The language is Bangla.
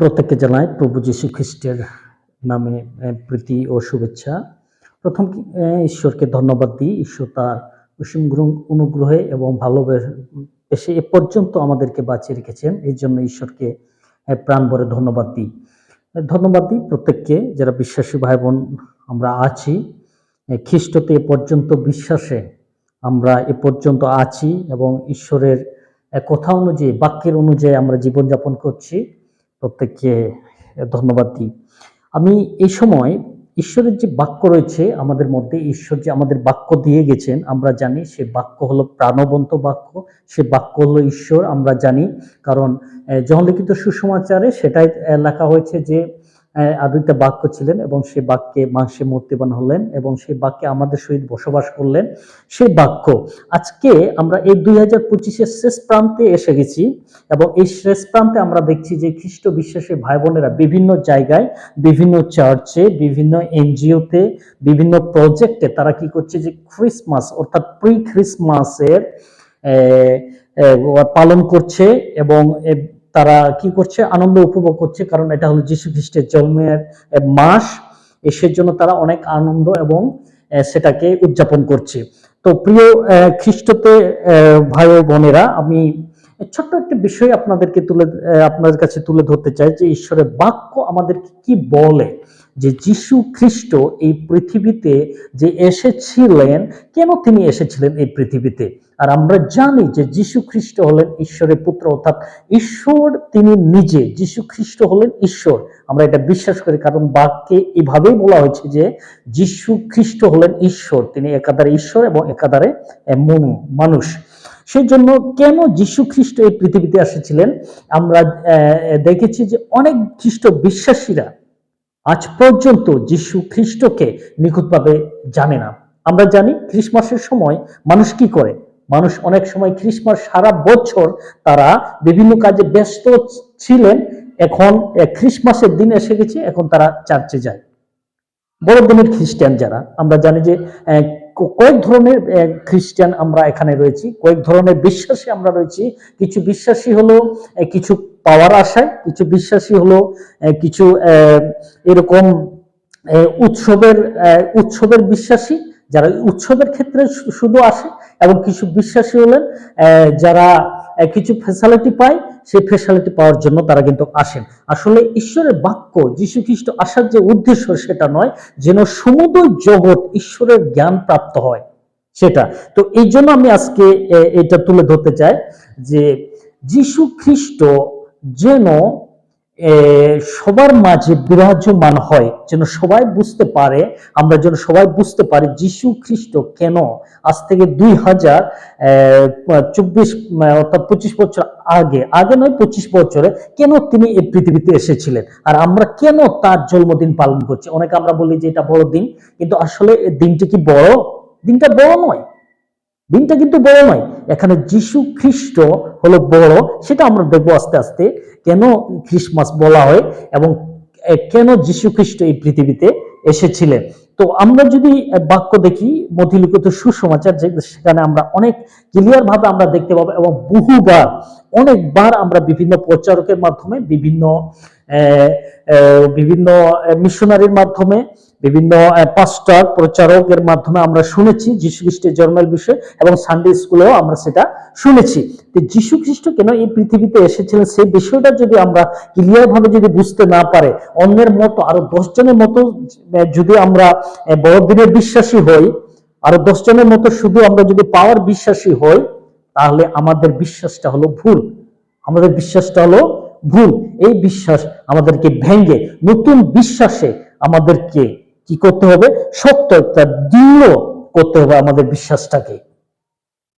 প্রত্যেককে জানাই প্রভু যীশু খ্রিস্টের নামে প্রীতি ও শুভেচ্ছা। প্রথম ঈশ্বরকে ধন্যবাদ দিই। ঈশ্বর তার অসীম অনুগ্রহে এবং ভালোবেসে এ পর্যন্ত আমাদেরকে বাঁচিয়ে রেখেছেন। এই জন্য ঈশ্বরকে প্রাণ ভরে ধন্যবাদ দিই প্রত্যেককে, যারা বিশ্বাসী ভাই বোন আমরা আছি খ্রিস্টতে এ পর্যন্ত বিশ্বাসে আমরা এ পর্যন্ত আছি এবং ঈশ্বরের কথা অনুযায়ী, বাক্যের অনুযায়ী আমরা জীবনযাপন করছি। প্রত্যেককে ধন্যবাদ দিই। আমি এই সময় ঈশ্বরের যে বাক্য রয়েছে আমাদের মধ্যে, ঈশ্বর যে আমাদের বাক্য দিয়ে গেছেন আমরা জানি, সে বাক্য হলো প্রাণবন্ত বাক্য, সে বাক্য হলো ঈশ্বর আমরা জানি। কারণ যখন লিখিত সুসমাচারে সেটাই লেখা হয়েছে যে আদিতে বাক্য ছিলেন এবং সেই বাক্যে মাংসে মূর্তিবান হলেন এবং সেই বাক্যে আমাদের সহিত বসবাস করলেন। সেই বাক্য আজকে আমরা এই 2025-এর শেষ প্রান্তে এসে গেছি এবং এই শেষ প্রান্তে আমরা দেখছি যে খ্রিস্ট বিশ্বাসী ভাই বোনেরা বিভিন্ন জায়গায়, বিভিন্ন চার্চে, বিভিন্ন এনজিওতে, বিভিন্ন প্রজেক্টে তারা কি করছে যে ক্রিসমাস অর্থাৎ প্রি ক্রিসমাসের পালন করছে এবং তারা কি করছে, আনন্দ উপভোগ করছে। কারণ এটা হলো যীশু খ্রিস্টের জন্মের মাস, এসের জন্য তারা অনেক আনন্দ এবং সেটাকে উদযাপন করছে। তো প্রিয় খ্রিস্টতে ভাই ও বোনেরা, আমি ছোট্ট একটা বিষয় আপনাদের কাছে তুলে ধরতে চাই যে ঈশ্বরের বাক্য আমাদেরকে কি বলে, যে যীশু খ্রিস্ট এই পৃথিবীতে যে এসেছিলেন, কেন তিনি এসেছিলেন এই পৃথিবীতে। আর আমরা জানি যে যীশু খ্রিস্ট হলেন ঈশ্বরের পুত্র, অর্থাৎ ঈশ্বর তিনি নিজে, যীশু খ্রিস্ট হলেন ঈশ্বর। আমরা এটা বিশ্বাস করি, কারণ বাক্যে এভাবেই বলা হয়েছে যে যীশু খ্রিস্ট হলেন ঈশ্বর, তিনি একাধারে ঈশ্বর এবং একাধারে মানুষ। সেই জন্য কেন যীশু খ্রিস্ট এই পৃথিবীতে এসেছিলেন, আমরা দেখেছি যে অনেক খ্রিস্ট বিশ্বাসীরা আজ পর্যন্ত যীশু খ্রিস্টকে নিখুঁতভাবে জানে না। আমরা জানি ক্রিসমাসের সময় মানুষ কি করে, মানুষ অনেক সময় ক্রিসমাস সারা বছর তারা বিভিন্ন কাজে ব্যস্ত ছিলেন, এখন ক্রিসমাসের দিন এসে গেছে, এখন তারা চার্চে যায়। বড়দিনের খ্রিস্টান যারা, আমরা জানি যে কয়েক ধরনের খ্রিস্টান আমরা এখানে রয়েছি, কয়েক ধরনের বিশ্বাসী আমরা রয়েছি। কিছু বিশ্বাসী হলো কিছু পাওয়ার আশায়, কিছু বিশ্বাসী হলো কিছু এরকম উৎসবের বিশ্বাসী, যারা উৎসবের ক্ষেত্রে শুধু আসে, এবং কিছু বিশ্বাসী হলেন যারা কিছু ফ্যাসিলিটি পায়, সেই ফ্যাসিলিটি পাওয়ার জন্য তারা কিন্তু আসেন। আসলে ঈশ্বরের বাক্য, যীশু খ্রিস্ট আসার যে উদ্দেশ্য সেটা নয়, যেন সমুদয় জগৎ ঈশ্বরের জ্ঞান প্রাপ্ত হয় সেটা। তো এই জন্য আমি আজকে এটা তুলে ধরতে চাই যে যীশু খ্রিস্ট যেন সবার মাঝে বিরাজমান হয়, যেন সবাই বুঝতে পারে, আমরা যেন সবাই বুঝতে পারি যীশু খ্রিস্ট কেন আজ থেকে 2024 অর্থাৎ 25 বছর আগে নয় 25 বছরে কেন তিনি এই পৃথিবীতে এসেছিলেন, আর আমরা কেন তার জন্মদিন পালন করছি। অনেকে আমরা বলি যে এটা বড় দিন, কিন্তু আসলে দিনটা কি বড়? দিনটা বড় নয়, দিনটা কিন্তু বড় নয়। এখানে যীশু খ্রিস্ট হলো বড়, সেটা আমরা দেখবো আস্তে আস্তে কেন ক্রিসমাস বলা হয় এবং কেন যীশু খ্রিস্ট এই পৃথিবীতে এসেছিলেন। তো আমরা যদি বাক্য দেখি মথিলিখিত সুসমাচার, সেখানে আমরা অনেক ক্লিয়ার ভাবে আমরা দেখতে পাবো এবং অনেকবার আমরা বিভিন্ন প্রচারকের মাধ্যমে, বিভিন্ন মিশনারির মাধ্যমে, বিভিন্ন পাস্টর প্রচারকের মাধ্যমে আমরা শুনেছি যীশু খ্রিস্টের জন্মের বিষয়, এবং সানডে স্কুলেও আমরা সেটা শুনেছি। যীশু খ্রিস্ট কেন এই পৃথিবীতে এসেছিলেন সেই বিষয়টা যদি আমরা ক্লিয়ার ভাবে যদি বুঝতে না পারে, অন্যের মতো আরো 10 জনের মতো যদি আমরা বড়দিনের বিশ্বাসী হই, আরো 10 জনের মতো শুধু আমরা যদি পাওয়ার বিশ্বাসী হই, তাহলে আমাদের বিশ্বাসটা হলো ভুল। আমাদের বিশ্বাসটা হলো ভুল। এই বিশ্বাস আমাদেরকে ভেঙে নতুন বিশ্বাসে আমাদেরকে কি করতে হবে, সত্য একটা দৃঢ় করতে হবে আমাদের বিশ্বাসটাকে।